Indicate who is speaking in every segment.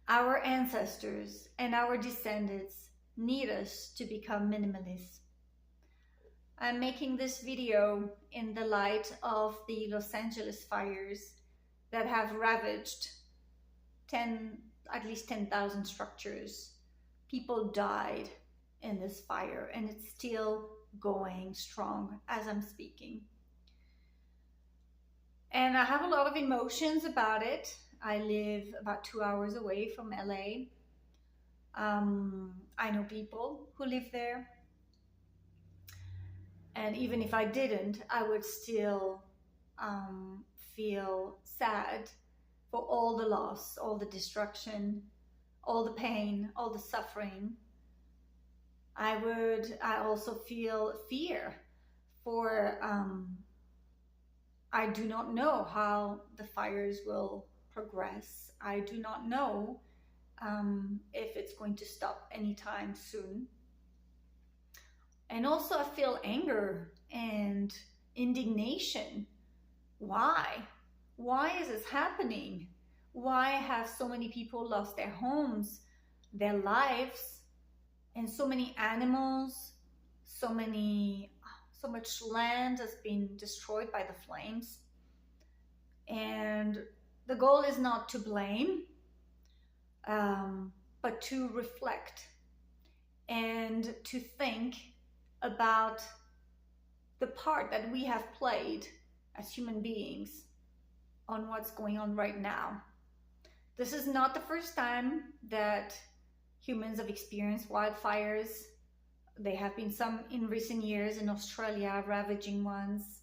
Speaker 1: Our ancestors and our descendants need us to become minimalists. I'm making this video in the light of the Los Angeles fires that have ravaged at least 10,000 structures. People died in this fire, and it's still going strong as I'm speaking. And I have a lot of emotions about it. I live about 2 hours away from LA. I know people who live there. And even if I didn't, I would still feel sad for all the loss, all the destruction, all the pain, all the suffering. I also feel fear for, I do not know how the fires will progress. I do not know if it's going to stop anytime soon. And also I feel anger and indignation. Why? Why is this happening? Why have so many people lost their homes, their lives, and so many animals, so much land has been destroyed by the flames? And the goal is not to blame, but to reflect and to think about the part that we have played as human beings on what's going on right now. This is not the first time that humans have experienced wildfires. There have been some in recent years in Australia, ravaging ones,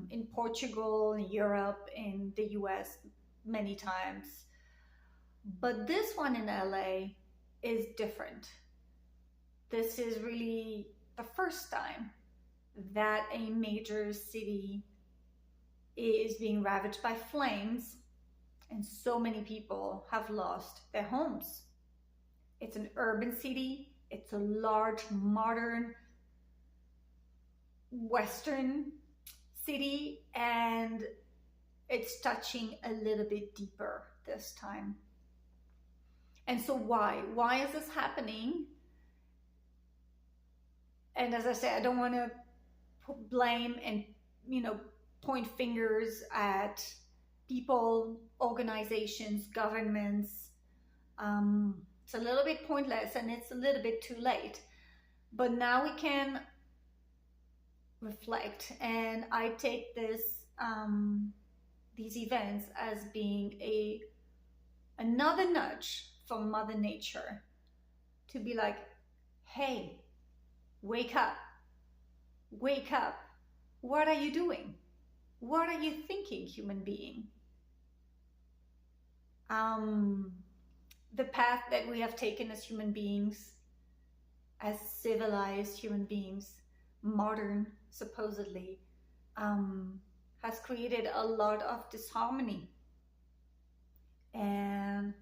Speaker 1: in Portugal, in Europe, in the US, many times. But this one in LA is different. This is really the first time that a major city is being ravaged by flames, and so many people have lost their homes. It's an urban city. It's a large, modern, Western city, and it's touching a little bit deeper this time. And so why? Why is this happening? And as I said, I don't want to blame and, point fingers at people, organizations, governments. It's a little bit pointless and it's a little bit too late. But now we can reflect, and I take these events as being another nudge from Mother Nature to be like, hey, wake up, wake up. What are you doing? What are you thinking, human being? The path that we have taken as human beings, as civilized human beings, modern, supposedly, has created a lot of disharmony. And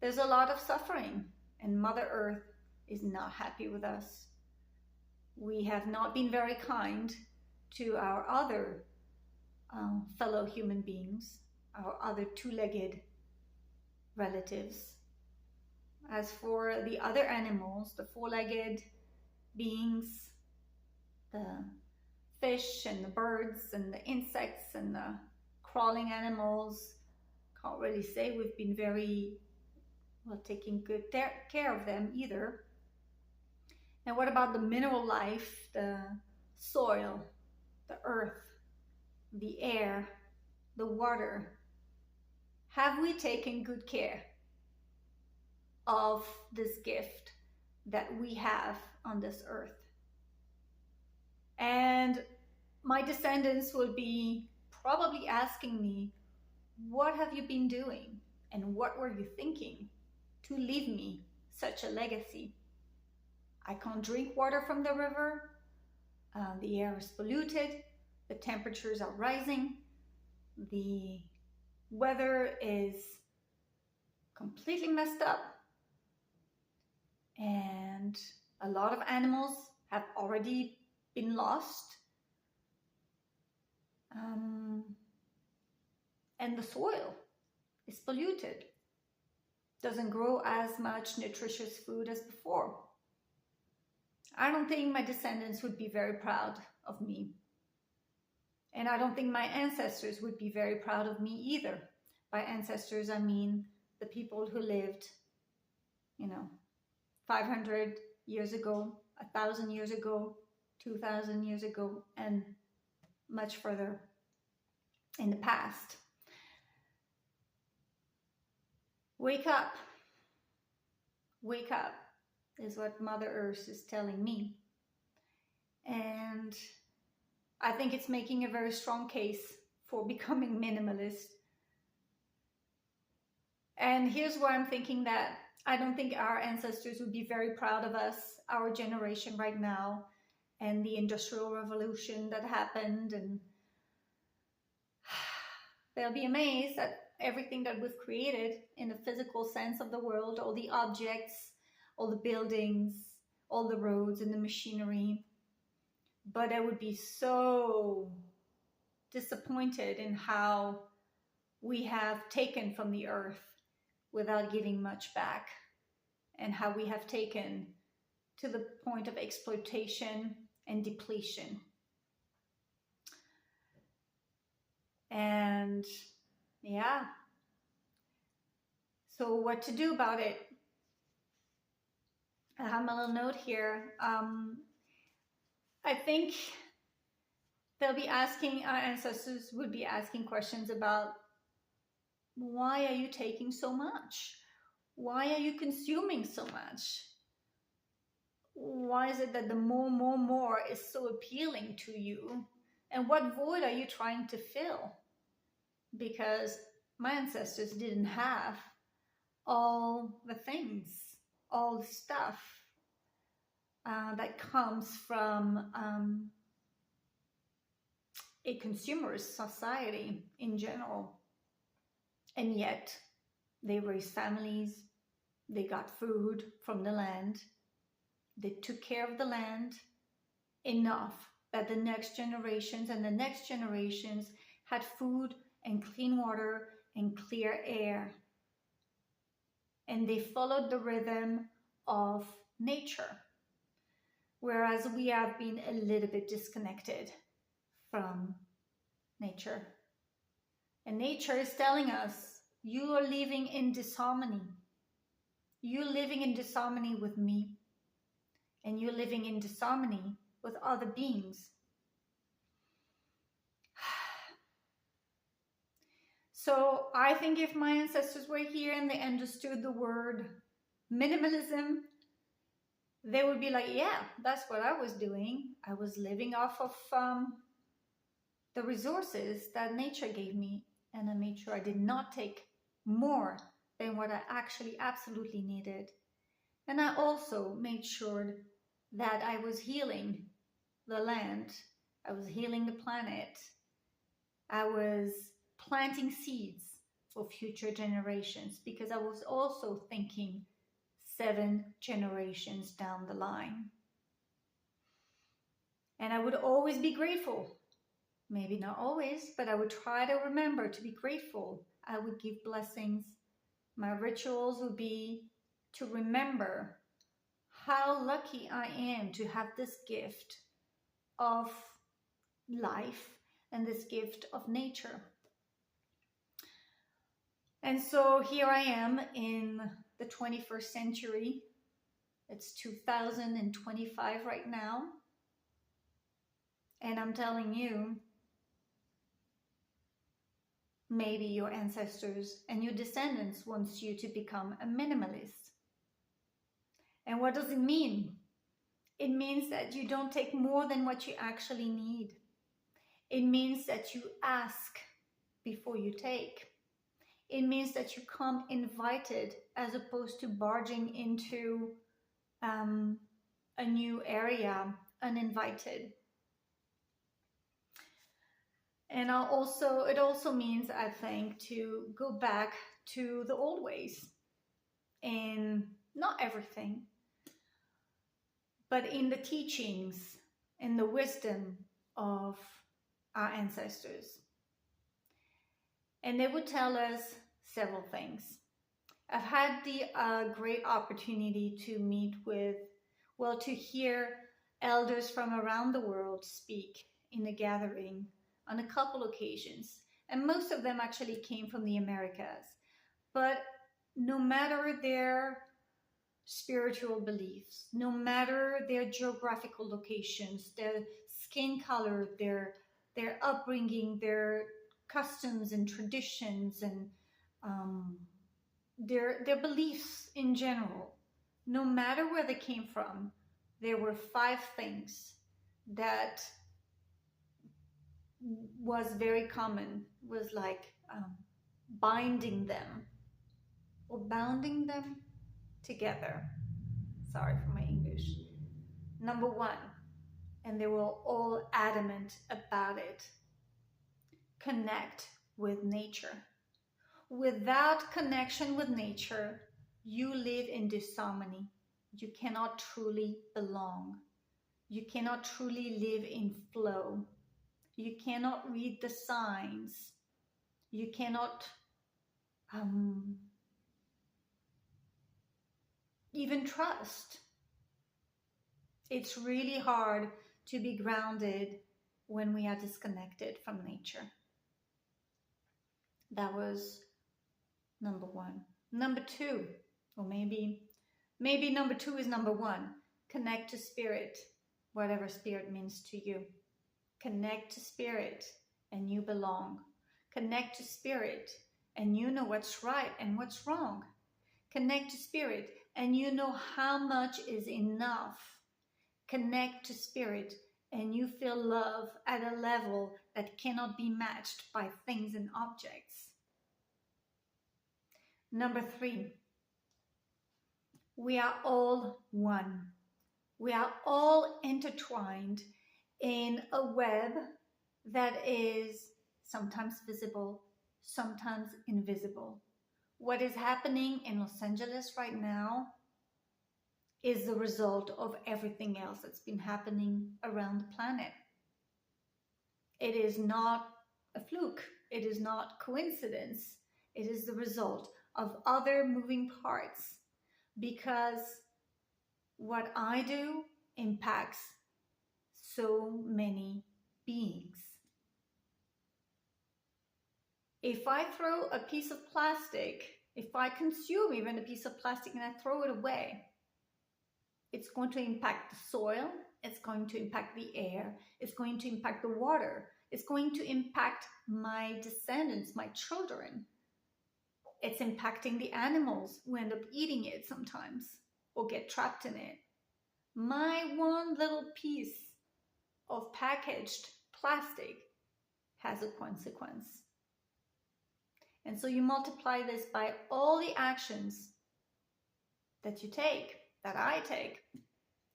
Speaker 1: there's a lot of suffering, and Mother Earth is not happy with us. We have not been very kind to our other fellow human beings, our other two-legged relatives. As for the other animals, the four-legged beings, the fish and the birds and the insects and the crawling animals, can't really say we've been very well taking good care of them either. And what about the mineral life, the soil, the earth, the air, the water? Have we taken good care of this gift that we have on this earth? And my descendants will be probably asking me, what have you been doing? And what were you thinking to leave me such a legacy? I can't drink water from the river. The air is polluted. The temperatures are rising. The weather is completely messed up. And a lot of animals have already been lost. And the soil is polluted. doesn't grow as much nutritious food as before. I don't think my descendants would be very proud of me. And I don't think my ancestors would be very proud of me either. By ancestors, I mean the people who lived, 500 years ago, 1,000 years ago, 2,000 years ago, and much further in the past. Wake up. Wake up is what Mother Earth is telling me. And I think it's making a very strong case for becoming minimalist. And here's why I'm thinking that I don't think our ancestors would be very proud of us, our generation right now, and the Industrial Revolution that happened. And they'll be amazed at everything that we've created in the physical sense of the world, all the objects, all the buildings, all the roads and the machinery. But I would be so disappointed in how we have taken from the earth without giving much back, and how we have taken to the point of exploitation and depletion. And yeah, so what to do about it? I have my little note here. I think they'll be asking, our ancestors would be asking questions about, why are you taking so much? Why are you consuming so much? Why is it that the more is so appealing to you? And what void are you trying to fill? Because my ancestors didn't have all the things, all the stuff that comes from a consumerist society in general. And yet they raised families, they got food from the land, they took care of the land enough that the next generations and the next generations had food and clean water and clear air. And they followed the rhythm of nature, whereas we have been a little bit disconnected from nature. And nature is telling us, you are living in disharmony. You're living in disharmony with me. And you're living in disharmony with other beings. So I think if my ancestors were here and they understood the word minimalism, they would be like, yeah, that's what I was doing. I was living off of the resources that nature gave me. And I made sure I did not take more than what I actually absolutely needed. And I also made sure that I was healing the land. I was healing the planet. I was planting seeds for future generations, because I was also thinking 7 generations down the line. And I would always be grateful. Maybe not always, but I would try to remember to be grateful. I would give blessings. My rituals would be to remember how lucky I am to have this gift of life and this gift of nature. And so here I am in the 21st century. It's 2025 right now. And I'm telling you, maybe your ancestors and your descendants wants you to become a minimalist. And what does it mean? It means that you don't take more than what you actually need. It means that you ask before you take. It means that you come invited as opposed to barging into a new area uninvited. And it also means, I think, to go back to the old ways in not everything, but in the teachings and the wisdom of our ancestors. And they would tell us several things. I've had the great opportunity to meet with, well, to hear elders from around the world speak in a gathering on a couple occasions. And most of them actually came from the Americas. But no matter their spiritual beliefs, no matter their geographical locations, their skin color, their upbringing, their customs and traditions, and um, their beliefs in general, no matter where they came from, there were five things that was very common, was like binding them or bounding them together. Sorry for my English. Number one, and they were all adamant about it, connect with nature. Without connection with nature, you live in disharmony. You cannot truly belong. You cannot truly live in flow. You cannot read the signs. You cannot even trust. It's really hard to be grounded when we are disconnected from nature. That was number one. Number two, or maybe number two is number one. Connect to spirit, whatever spirit means to you. Connect to spirit and you belong. Connect to spirit and you know what's right and what's wrong. Connect to spirit and you know how much is enough. Connect to spirit and you feel love at a level that cannot be matched by things and objects. Number three, we are all one. We are all intertwined in a web that is sometimes visible, sometimes invisible. What is happening in Los Angeles right now is the result of everything else that's been happening around the planet. It is not a fluke. It is not coincidence. It is the result of other moving parts, because what I do impacts so many beings. If I throw a piece of plastic, if I consume even a piece of plastic and I throw it away, it's going to impact the soil, it's going to impact the air, it's going to impact the water, it's going to impact my descendants, my children. It's impacting the animals who end up eating it sometimes or get trapped in it. My one little piece of packaged plastic has a consequence. And so you multiply this by all the actions that you take, that I take,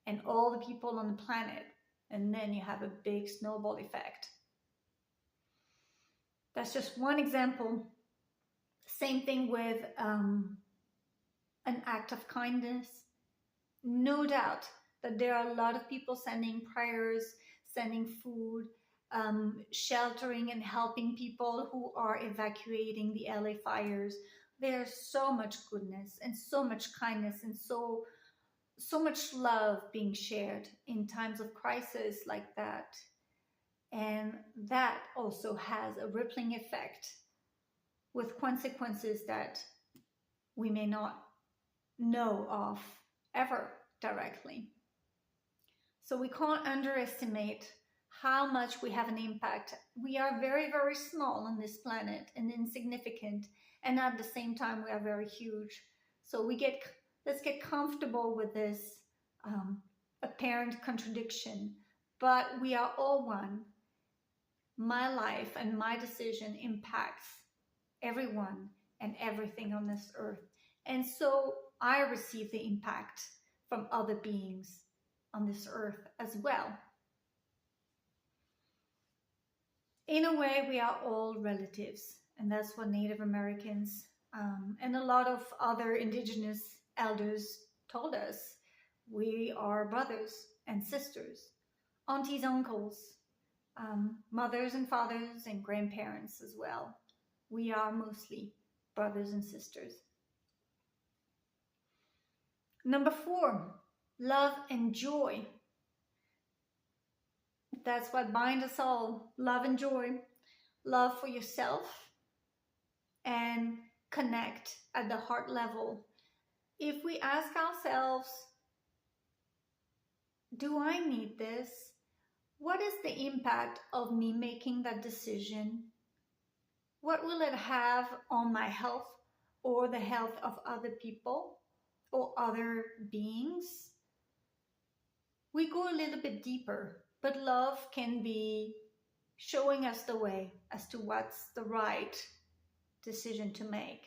Speaker 1: and all the people on the planet, and then you have a big snowball effect. That's just one example. Same thing with an act of kindness. No doubt that there are a lot of people sending prayers, sending food, sheltering and helping people who are evacuating the LA fires. There's so much goodness and so much kindness and so much love being shared in times of crisis like that. And that also has a rippling effect with consequences that we may not know of ever directly. So we can't underestimate how much we have an impact. We are very, very small on this planet and insignificant, and at the same time we are very huge. So let's get comfortable with this apparent contradiction, but we are all one. My life and my decision impacts everyone and everything on this earth. And so I receive the impact from other beings on this earth as well. In a way, we are all relatives, and that's what Native Americans and a lot of other indigenous elders told us. We are brothers and sisters, aunties, uncles, mothers and fathers and grandparents as well. We are mostly brothers and sisters. Number 4, love and joy. That's what binds us all. Love and joy. Love for yourself and connect at the heart level. If we ask ourselves, do I need this? What is the impact of me making that decision? What will it have on my health or the health of other people or other beings? We go a little bit deeper, but love can be showing us the way as to what's the right decision to make.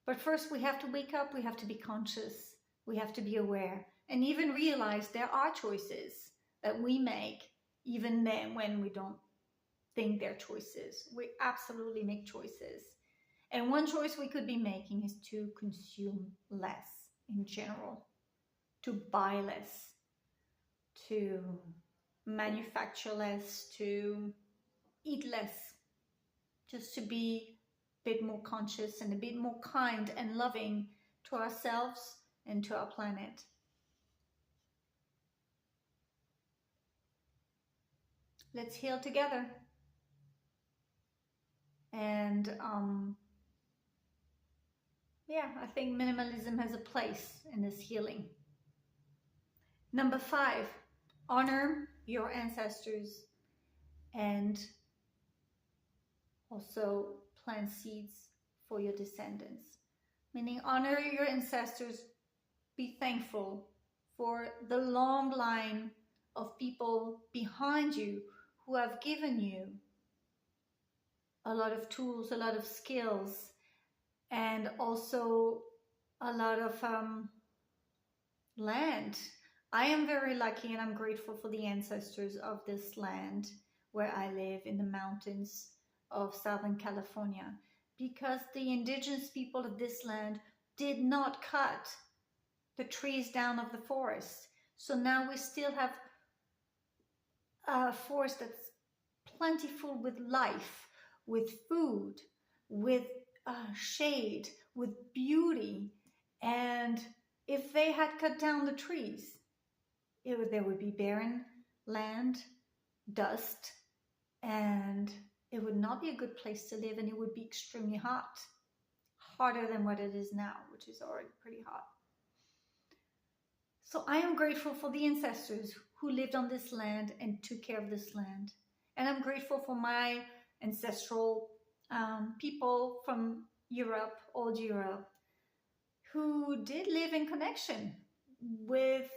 Speaker 1: But first we have to wake up, we have to be conscious, we have to be aware, and even realize there are choices that we make even then when we don't think they're choices. We absolutely make choices. And one choice we could be making is to consume less in general, to buy less, to manufacture less, to eat less, just to be a bit more conscious and a bit more kind and loving to ourselves and to our planet. Let's heal together. And yeah, I think minimalism has a place in this healing. Number 5, honor your ancestors and also plant seeds for your descendants. Meaning honor your ancestors, be thankful for the long line of people behind you who have given you a lot of tools, a lot of skills, and also a lot of land. I am very lucky and I'm grateful for the ancestors of this land where I live in the mountains of Southern California, because the indigenous people of this land did not cut the trees down of the forest. So now we still have a forest that's plentiful with life, with food, with shade, with beauty. And if they had cut down the trees, there would be barren land, dust, and it would not be a good place to live, and it would be extremely hot, hotter than what it is now, which is already pretty hot. So I am grateful for the ancestors who lived on this land and took care of this land. And I'm grateful for my ancestral people from Europe, old Europe, who did live in connection with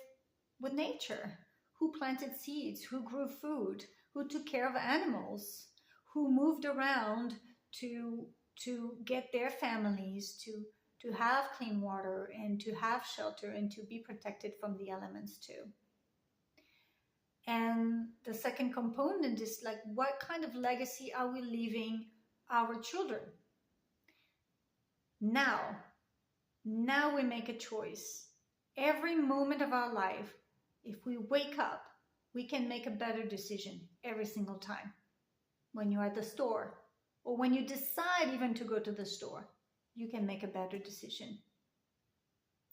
Speaker 1: nature, who planted seeds, who grew food, who took care of animals, who moved around to get their families to have clean water and to have shelter and to be protected from the elements too. And the second component is like, what kind of legacy are we leaving our children? Now we make a choice. Every moment of our life, if we wake up, we can make a better decision every single time. When you're at the store, or when you decide even to go to the store, you can make a better decision.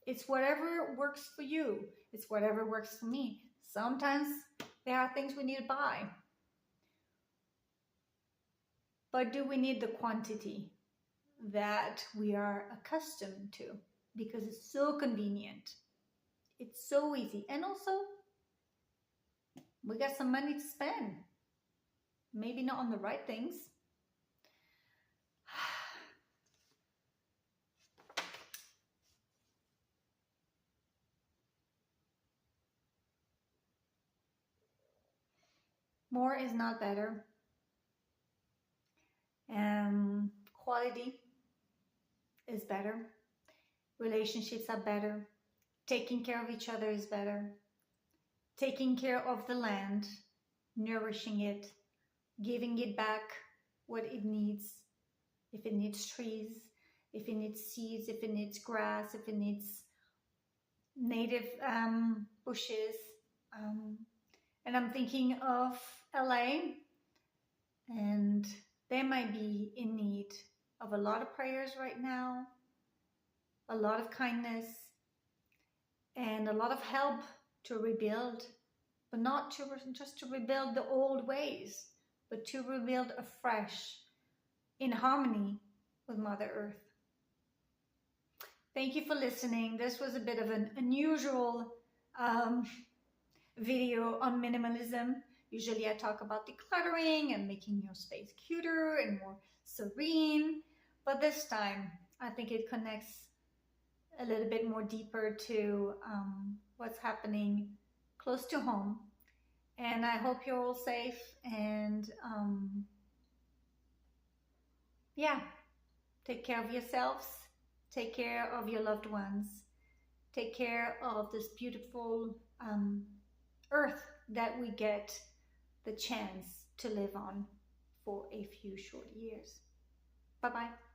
Speaker 1: It's whatever works for you. It's whatever works for me. Sometimes there are things we need to buy. But do we need the quantity that we are accustomed to? Because it's so convenient. It's so easy. And also, we got some money to spend. Maybe not on the right things. More is not better. Quality is better. Relationships are better. Taking care of each other is better. Taking care of the land, nourishing it, giving it back what it needs. If it needs trees, if it needs seeds, if it needs grass, if it needs native bushes. And I'm thinking of LA, and they might be in need of a lot of prayers right now, a lot of kindness, and a lot of help to rebuild, but not to just to rebuild the old ways, but to rebuild afresh in harmony with Mother Earth. Thank you for listening. This was a bit of an unusual video on minimalism. Usually I talk about decluttering and making your space cuter and more serene, but this time I think it connects a little bit more deeper to what's happening close to home. And I hope you're all safe, and yeah, take care of yourselves, take care of your loved ones, take care of this beautiful earth that we get the chance to live on for a few short years. Bye-bye.